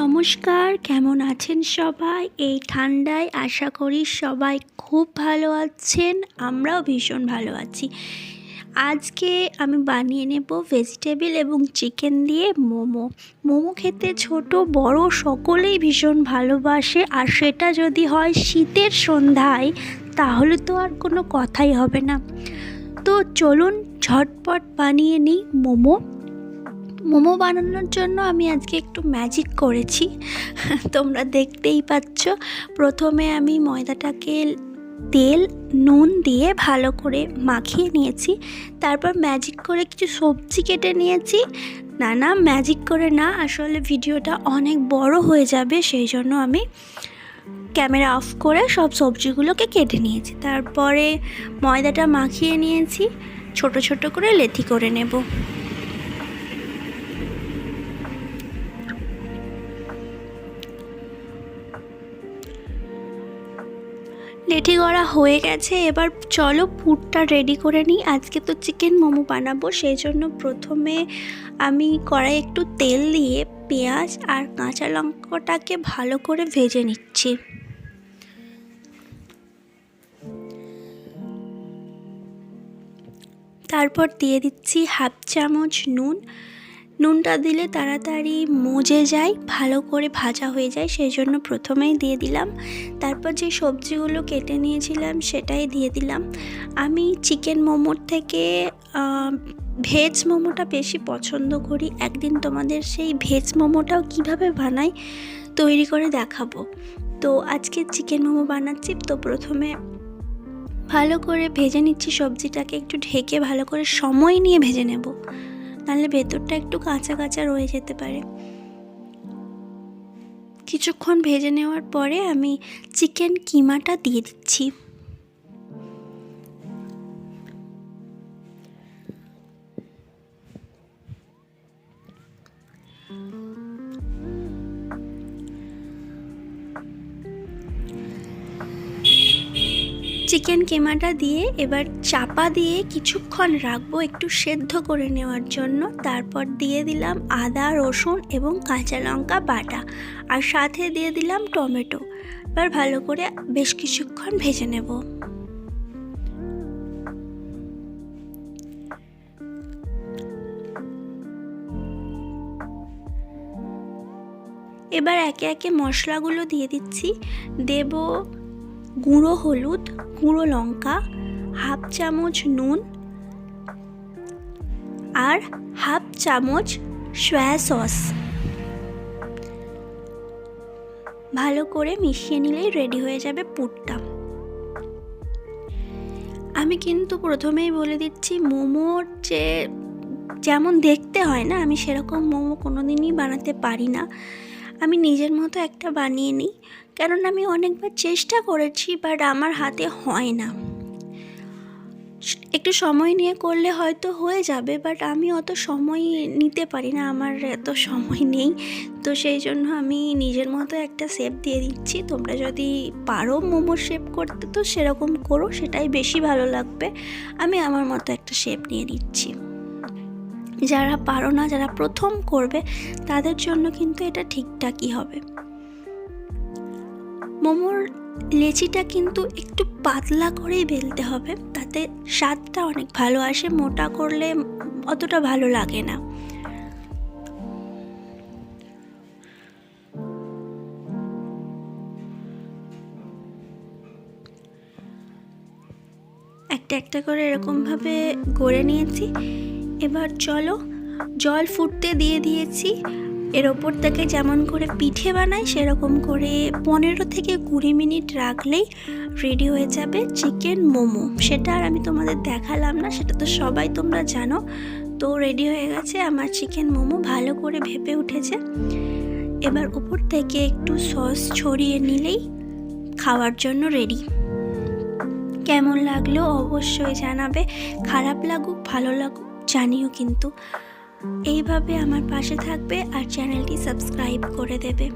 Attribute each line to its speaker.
Speaker 1: নমস্কার, কেমন আছেন সবাই? এই ঠান্ডায় আশা করি সবাই খুব ভালো আছেন। আমরাও ভীষণ ভালো আছি। আজকে আমি বানিয়ে নেব ভেজিটেবল এবং চিকেন দিয়ে মোমো। মোমো খেতে ছোট বড় সকলেই ভীষণ ভালোবাসে, আর সেটা যদি হয় শীতের সন্ধ্যায় তাহলে তো আর কোনো কথাই হবে না। তো চলুন ঝটপট বানিয়ে নিই মোমো। মোমো বানানোর জন্য আমি আজকে একটু ম্যাজিক করেছি, তোমরা দেখতেই পাচ্ছ। প্রথমে আমি ময়দাটাকে তেল নুন দিয়ে ভালো করে মাখিয়ে নিয়েছি। তারপর ম্যাজিক করে কিছু সবজি কেটে নিয়েছি। না ম্যাজিক করে না, আসলে ভিডিওটা অনেক বড় হয়ে যাবে, সেই জন্য আমি ক্যামেরা অফ করে সব সবজিগুলোকে কেটে নিয়েছি। তারপরে ময়দাটা মাখিয়ে নিয়েছি, ছোট ছোট করে লেথি করে নেব। লেঠি করা হয়ে গেছে, এবার চলো পুরটা রেডি করে নিই। আজকে তো চিকেন মোমো বানাবো, সেই জন্য প্রথমে আমি কড়াই একটু তেল দিয়ে পেঁয়াজ আর কাঁচা লঙ্কাটাকে ভালো করে ভেজে নিচ্ছি। তারপর দিয়ে দিচ্ছি হাফ চামচ নুন। নুনটা দিলে তাড়াতাড়ি মজে যায়, ভালো করে ভাজা হয়ে যায়, সেই জন্য প্রথমেই দিয়ে দিলাম। তারপর যে সবজিগুলো কেটে নিয়েছিলাম সেটাই দিয়ে দিলাম। আমি চিকেন মোমোর থেকে ভেজ মোমোটা বেশি পছন্দ করি। একদিন তোমাদের সেই ভেজ মোমোটাও কিভাবে বানাই তৈরি করে দেখাবো। তো আজকে চিকেন মোমো বানাচ্ছি, তো প্রথমে ভালো করে ভেজে নিচ্ছি সবজিটাকে, একটু ঢেকে ভালো করে সময় নিয়ে ভেজে নেব, নাহলে ভেতরটা একটু কাঁচা কাঁচা রয়ে যেতে পারে। কিছুক্ষণ ভেজে নেওয়ার পরে আমি চিকেন কিমাটা দিয়ে দিচ্ছি। চিকেন কিমাটা দিয়ে এবার চাপা দিয়ে কিছুক্ষণ রাখবো একটু সেদ্ধ করে নেওয়ার জন্য। তারপর দিয়ে দিলাম আদা রসুন এবং কাঁচা লঙ্কা বাটা, আর সাথে দিয়ে দিলাম টমেটো। এবার ভালো করে বেশ কিছুক্ষণ ভেজে নেব। এবার একে একে মশলাগুলো দিয়ে দিচ্ছি। দেব গুঁড়ো হলুদ, গুঁড়ো লঙ্কা, হাফ চামচ নুন আর হাফ চামচ সয়া সস। ভালো করে মিশিয়ে নিলেই রেডি হয়ে যাবে পুরটা। আমি কিন্তু প্রথমেই বলে দিচ্ছি, মোমোর যেমন দেখতে হয় না, আমি সেরকম মোমো কোনোদিনই বানাতে পারি না। আমি নিজের মতো একটা বানিয়ে নিই, কারণ আমি অনেকবার চেষ্টা করেছি, বাট আমার হাতে হয় না। একটু সময় নিয়ে করলে হয়তো হয়ে যাবে, বাট আমি অত সময় নিতে পারি না, আমার এত সময় নেই। তো সেই জন্য আমি নিজের মতো একটা শেপ দিয়ে দিচ্ছি। তোমরা যদি পারো মোমো শেপ করতে তো সেরকম করো, সেটাই বেশি ভালো লাগবে। আমি আমার মতো একটা শেপ নিয়ে দিচ্ছি। যারা পারো না, যারা প্রথম করবে, তাদের জন্য কিন্তু এটা ঠিকঠাকই হবে। মোমোর লেচিটা কিন্তু একটু পাতলা করেই বেলতে হবে, তাতে স্বাদটা অনেক ভালো আসে। মোটা করলে অতটা ভালো লাগে না। একটা একটা করে এরকমভাবে গড়ে নিয়েছি। এবার চলো জল ফুটতে দিয়ে দিয়েছি। এর ওপর থেকে যেমন করে পিঠে বানাই সেরকম করে 15 থেকে 20 মিনিট রাখলেই রেডি হয়ে যাবে চিকেন মোমো। সেটা আর আমি তোমাদের দেখালাম না, সেটা তো সবাই তোমরা জানো। তো রেডি হয়ে গেছে আমার চিকেন মোমো, ভালো করে ভেপে উঠেছে। এবার উপর থেকে একটু সস ছড়িয়ে নিলেই খাওয়ার জন্য রেডি। কেমন লাগলো অবশ্যই জানাবে, খারাপ লাগুক ভালো লাগুক জানিও কিন্তু। এইভাবে আমার পাশে থাকবে আর চ্যানেলটি সাবস্ক্রাইব করে দেবে।